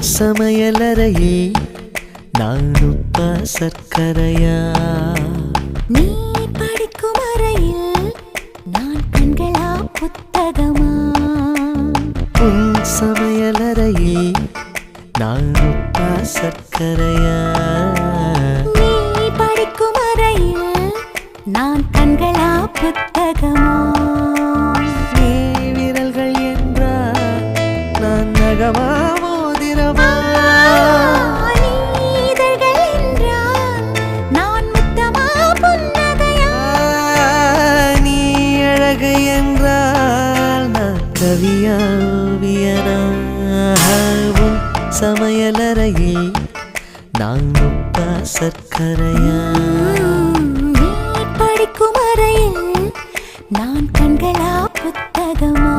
சமையலறையில் நான் உப்பா சர்க்கரையா? நீ படிக்கும் அறையில் நான் கண்களா புத்தகமா? உன் சமையலறையில் நான் உப்பா சர்க்கரையா? நீ படிக்கும் அறையில் நான் கண்களா புத்தகமா? நீ விரல்கள் என்றால் நான் நகமா மோதிரமா? நீதழ்கள் என்றால் நான் முத்தமா புன்னகையா? நீ அழகு என்றால் நான் கவியா ஓவியனா? உன் சமையலறையில் நான் உப்பா சர்க்கரையா? நீ படிக்கும் அறையில் நான் கண்களா புத்தகமா?